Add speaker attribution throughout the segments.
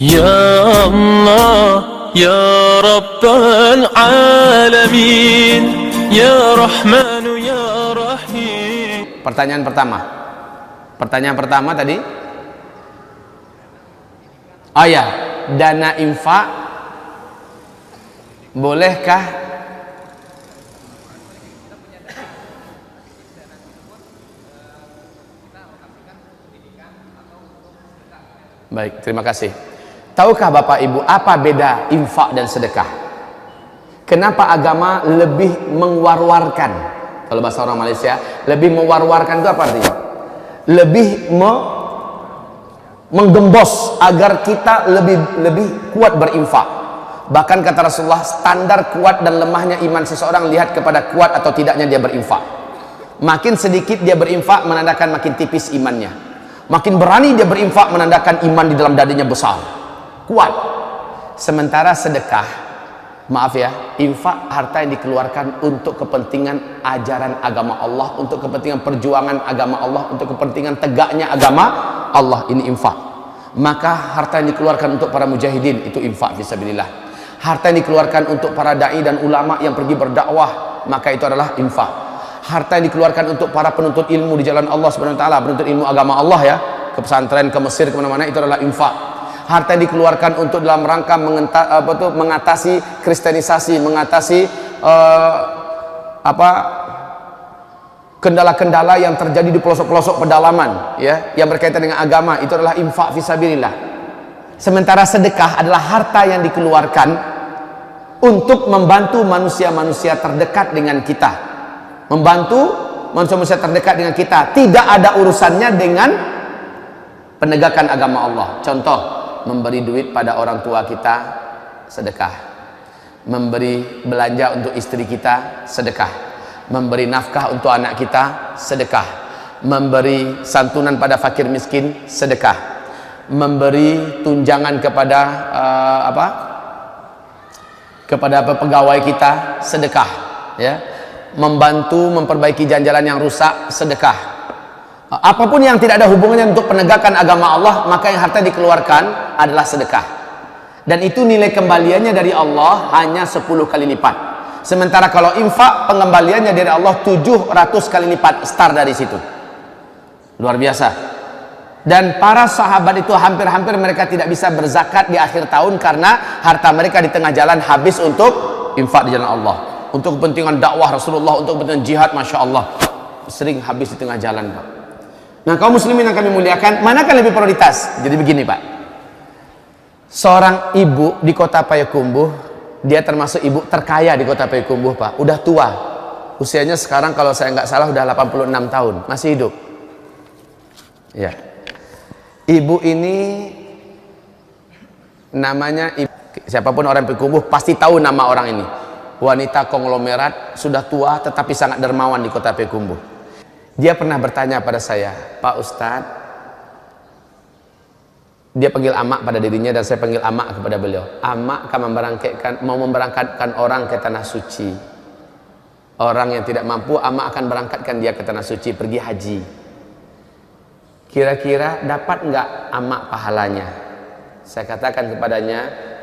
Speaker 1: Ya Allah, Ya Rabbal Alamin, Ya Rahmanu, Ya Rahim.
Speaker 2: Pertanyaan pertama tadi, oh ya, dana infak bolehkah baik, terima kasih. Tahukah Bapak Ibu apa beda infak dan sedekah? Kenapa agama lebih mengwar-warkan? Kalau bahasa orang Malaysia, lebih mewar-warkan itu apa artinya? Lebih menggembos agar kita lebih kuat berinfak. Bahkan kata Rasulullah, standar kuat dan lemahnya iman seseorang lihat kepada kuat atau tidaknya dia berinfak. Makin sedikit dia berinfak menandakan makin tipis imannya. Makin berani dia berinfak menandakan iman di dalam dadinya besar, kuat. Sementara sedekah, maaf ya, infak harta yang dikeluarkan untuk kepentingan ajaran agama Allah, untuk kepentingan perjuangan agama Allah, untuk kepentingan tegaknya agama Allah, ini infak. Maka harta yang dikeluarkan untuk para mujahidin itu infak fisabilillah. Harta yang dikeluarkan untuk para dai dan ulama yang pergi berdakwah, maka itu adalah infak. Harta yang dikeluarkan untuk para penuntut ilmu di jalan Allah Subhanahu wa taala, penuntut ilmu agama Allah ya, ke pesantren, ke Mesir, ke mana-mana, itu adalah infak. Harta yang dikeluarkan untuk dalam rangka mengatasi kristenisasi, mengatasi kendala-kendala yang terjadi di pelosok-pelosok pedalaman ya, yang berkaitan dengan agama, itu adalah infak fisabilillah. Sementara sedekah adalah harta yang dikeluarkan untuk membantu manusia-manusia terdekat dengan kita, membantu manusia-manusia terdekat dengan kita, tidak ada urusannya dengan penegakan agama Allah. Contoh, memberi duit pada orang tua kita, sedekah. Memberi belanja untuk istri kita, sedekah. Memberi nafkah untuk anak kita, sedekah. Memberi santunan pada fakir miskin, sedekah. Memberi tunjangan kepada kepada pegawai kita, sedekah ya. Membantu memperbaiki jalan-jalan yang rusak, sedekah. Apapun yang tidak ada hubungannya untuk penegakan agama Allah, maka yang harta dikeluarkan adalah sedekah. Dan itu nilai kembaliannya dari Allah hanya 10 kali lipat. Sementara kalau infak, pengembaliannya dari Allah 700 kali lipat, start dari situ. Luar biasa. Dan para sahabat itu hampir-hampir mereka tidak bisa berzakat di akhir tahun karena harta mereka di tengah jalan habis untuk infak di jalan Allah, untuk kepentingan dakwah Rasulullah, untuk kepentingan jihad, Masya Allah, sering habis di tengah jalan, Pak. Nah, kaum muslimin yang kami muliakan, manakah lebih prioritas? Jadi begini, Pak. Seorang ibu di kota Payakumbuh, dia termasuk ibu terkaya di kota Payakumbuh, Pak. Udah tua. Usianya sekarang kalau saya nggak salah udah 86 tahun, masih hidup. Ya. Ibu ini namanya siapapun orang Payakumbuh pasti tahu nama orang ini. Wanita konglomerat, sudah tua tetapi sangat dermawan di kota Payakumbuh. Dia pernah bertanya pada saya, Pak Ustadz, dia panggil amak pada dirinya dan saya panggil amak kepada beliau. Amak akan mau memberangkatkan orang ke tanah suci. Orang yang tidak mampu, amak akan berangkatkan dia ke tanah suci, pergi haji. Kira-kira dapat nggak amak pahalanya? Saya katakan kepadanya,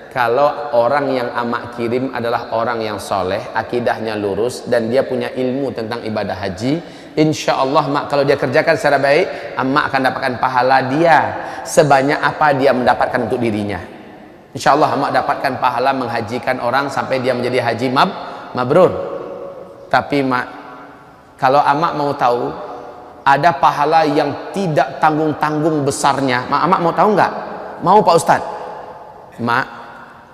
Speaker 2: kalau orang yang amak kirim adalah orang yang soleh, akidahnya lurus, dan dia punya ilmu tentang ibadah haji, insya Allah mak, kalau dia kerjakan secara baik, amak akan dapatkan pahala dia sebanyak apa dia mendapatkan untuk dirinya. Insya Allah amak dapatkan pahala menghajikan orang sampai dia menjadi haji mabrur. Tapi mak, kalau amak mau tahu ada pahala yang tidak tanggung-tanggung besarnya, mak, amak mau tahu nggak? Mau, Pak Ustadz? Mak,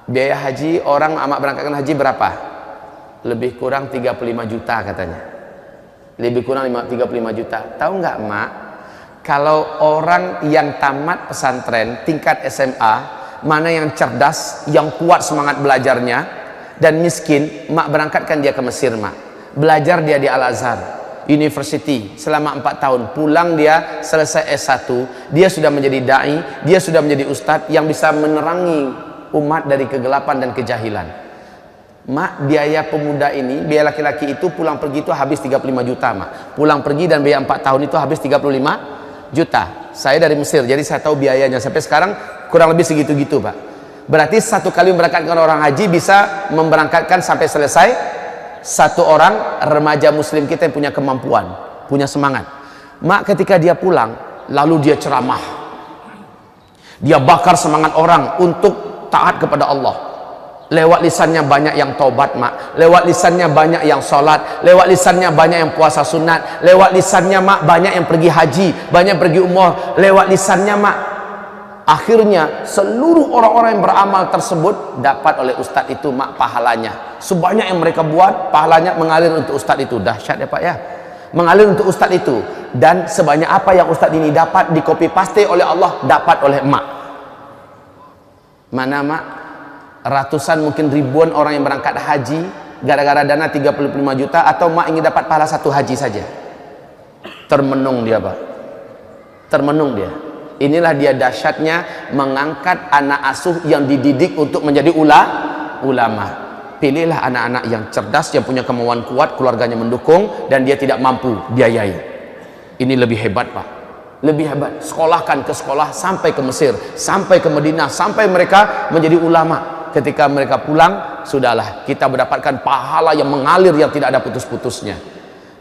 Speaker 2: biaya haji orang amak berangkatkan haji berapa? Lebih kurang 35 juta katanya. Lebih kurang 35 juta. Tahu nggak, Mak? Kalau orang yang tamat pesantren tingkat SMA, mana yang cerdas, yang kuat semangat belajarnya, dan miskin, Mak berangkatkan dia ke Mesir, Mak. Belajar dia di Al-Azhar University selama 4 tahun. Pulang dia selesai S1, dia sudah menjadi dai, dia sudah menjadi ustadz yang bisa menerangi umat dari kegelapan dan kejahilan. Mak, biaya pemuda ini, biaya laki-laki itu pulang pergi itu habis 35 juta, Mak. Pulang pergi dan biaya 4 tahun itu habis 35 juta. Saya dari Mesir, jadi saya tahu biayanya. Sampai sekarang kurang lebih segitu-gitu, Pak. Berarti satu kali memberangkatkan orang haji bisa memberangkatkan sampai selesai satu orang remaja muslim kita yang punya kemampuan, punya semangat. Mak ketika dia pulang, lalu dia ceramah, dia bakar semangat orang untuk taat kepada Allah. Lewat lisannya banyak yang taubat, mak. Lewat lisannya banyak yang sholat. Lewat lisannya banyak yang puasa sunat. Lewat lisannya, mak, banyak yang pergi haji, banyak pergi umrah. Lewat lisannya, mak, akhirnya seluruh orang-orang yang beramal tersebut dapat oleh ustadz itu, mak, pahalanya. Sebanyak yang mereka buat, pahalanya mengalir untuk ustadz itu. Dahsyat ya, Pak, ya. Mengalir untuk ustadz itu. Dan sebanyak apa yang ustadz ini dapat, di copy paste oleh Allah, dapat oleh emak. Mana, mak? Ratusan mungkin ribuan orang yang berangkat haji gara-gara dana 35 juta, atau mak ingin dapat pahala satu haji saja? Termenung dia, Pak. Termenung dia. Inilah dia dahsyatnya mengangkat anak asuh yang dididik untuk menjadi ulama. Pilihlah anak-anak yang cerdas, yang punya kemauan kuat, keluarganya mendukung, dan dia tidak mampu biayai. Ini lebih hebat, Pak. Lebih hebat. Sekolahkan ke sekolah sampai ke Mesir, sampai ke Madinah, sampai mereka menjadi ulama. Ketika mereka pulang, sudahlah, kita mendapatkan pahala yang mengalir, yang tidak ada putus-putusnya.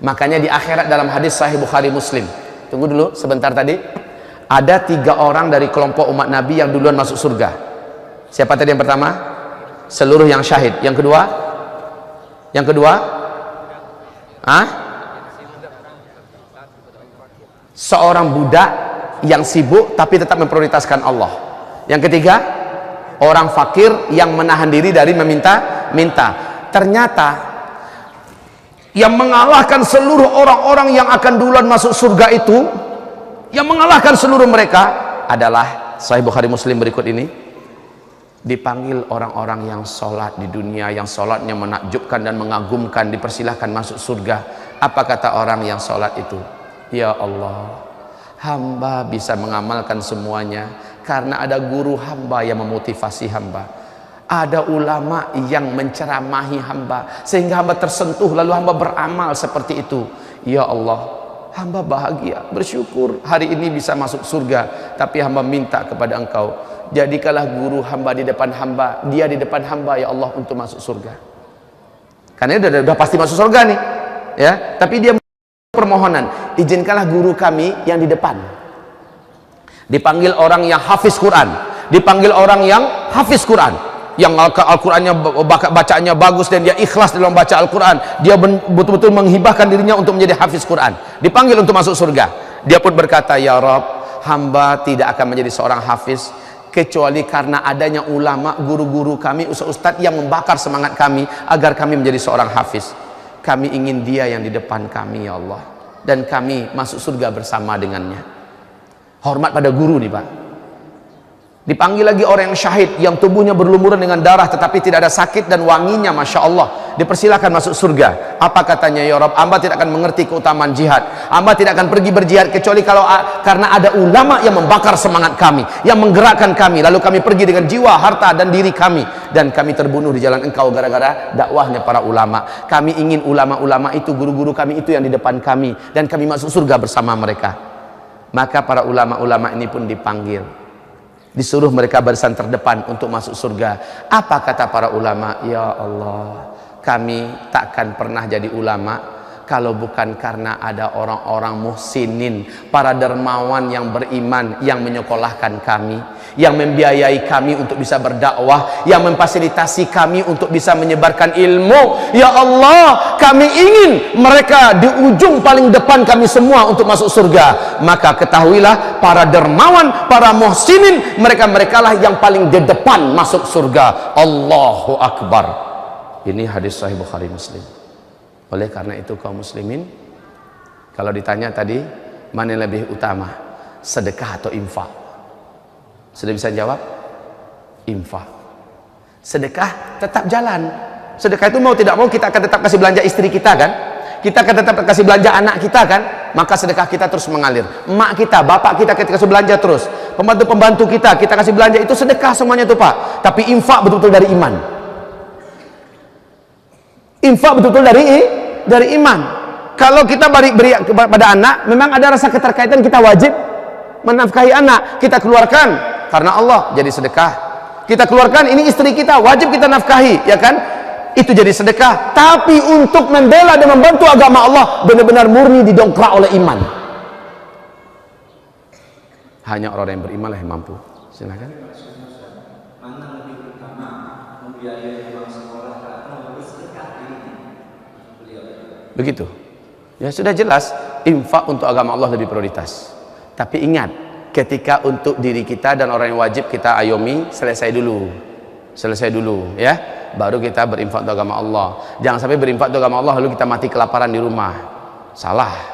Speaker 2: Makanya di akhirat dalam hadis Sahih Bukhari Muslim, tunggu dulu sebentar, tadi ada 3 orang dari kelompok umat Nabi yang duluan masuk surga. Siapa tadi yang pertama? Seluruh yang syahid. Yang kedua? Yang kedua? Seorang budak yang sibuk tapi tetap memprioritaskan Allah. Yang ketiga, orang fakir yang menahan diri dari meminta. Ternyata yang mengalahkan seluruh orang-orang yang akan duluan masuk surga itu, yang mengalahkan seluruh mereka adalah Sahih Bukhari Muslim berikut ini. Dipanggil orang-orang yang sholat di dunia, yang sholatnya menakjubkan dan mengagumkan, dipersilahkan masuk surga. Apa kata orang yang sholat itu? Ya Allah, hamba bisa mengamalkan semuanya karena ada guru hamba yang memotivasi hamba, ada ulama yang menceramahi hamba sehingga hamba tersentuh, lalu hamba beramal seperti itu. Ya Allah, hamba bahagia, bersyukur hari ini bisa masuk surga, tapi hamba minta kepada Engkau, jadikanlah guru hamba di depan hamba, dia di depan hamba, ya Allah, untuk masuk surga. Karena dia udah pasti masuk surga nih, ya, tapi dia permohonan, izinkanlah guru kami yang di depan. Dipanggil orang yang hafiz Quran, dipanggil orang yang hafiz Quran, yang Al-Qurannya bacaannya bagus dan dia ikhlas dalam baca Al-Quran, dia betul-betul menghibahkan dirinya untuk menjadi hafiz Quran, dipanggil untuk masuk surga. Dia pun berkata, ya Rabb, hamba tidak akan menjadi seorang hafiz kecuali karena adanya ulama, guru-guru kami, ustaz-ustaz yang membakar semangat kami agar kami menjadi seorang hafiz. Kami ingin dia yang di depan kami, ya Allah, dan kami masuk surga bersama dengannya. Hormat pada guru nih, Pak. Dipanggil lagi orang yang syahid, yang tubuhnya berlumuran dengan darah tetapi tidak ada sakit dan wanginya, Masya Allah, dipersilakan masuk surga. Apa katanya? Ya Rabb, hamba tidak akan mengerti keutamaan jihad, hamba tidak akan pergi berjihad kecuali kalau karena ada ulama yang membakar semangat kami, yang menggerakkan kami, lalu kami pergi dengan jiwa, harta dan diri kami, dan kami terbunuh di jalan Engkau gara-gara dakwahnya para ulama. Kami ingin ulama-ulama itu, guru-guru kami itu yang di depan kami, dan kami masuk surga bersama mereka. Maka para ulama-ulama ini pun dipanggil, disuruh mereka barisan terdepan untuk masuk surga. Apa kata para ulama? Ya Allah, kami takkan pernah jadi ulama kalau bukan karena ada orang-orang muhsinin, para dermawan yang beriman, yang menyekolahkan kami, yang membiayai kami untuk bisa berdakwah, yang memfasilitasi kami untuk bisa menyebarkan ilmu. Ya Allah, kami ingin mereka di ujung paling depan kami semua untuk masuk surga. Maka ketahuilah, para dermawan, para muhsinin, mereka-merekalah yang paling di depan masuk surga. Allahu Akbar. Ini hadis Sahih Bukhari Muslim. Oleh karena itu kaum muslimin, kalau ditanya tadi mana yang lebih utama, sedekah atau infak? Sudah bisa jawab? Infak. Sedekah tetap jalan. Sedekah itu mau tidak mau kita akan tetap kasih belanja istri kita kan? Kita akan tetap kasih belanja anak kita kan? Maka sedekah kita terus mengalir. Emak kita, bapak kita kasih belanja terus. Pembantu-pembantu kita kasih belanja, itu sedekah semuanya itu, Pak. Tapi infak betul-betul dari iman. Infak betul-betul dari iman. Kalau kita beri kepada anak, memang ada rasa keterkaitan, kita wajib menafkahi anak, kita keluarkan karena Allah, jadi sedekah. Kita keluarkan, ini istri kita, wajib kita nafkahi, ya kan? Itu jadi sedekah. Tapi untuk membela dan membantu agama Allah, benar-benar murni didongkrak oleh iman. Hanya orang yang beriman lah yang mampu. Silakan.
Speaker 3: Mana lebih utama membiayai uang sekolah atau bersedekah ini?
Speaker 2: Begitu. Ya sudah jelas, infak untuk agama Allah lebih prioritas. Tapi ingat, ketika untuk diri kita dan orang yang wajib kita ayomi, selesai dulu, ya, baru kita berinfak untuk agama Allah. Jangan sampai berinfak untuk agama Allah lalu kita mati kelaparan di rumah. Salah.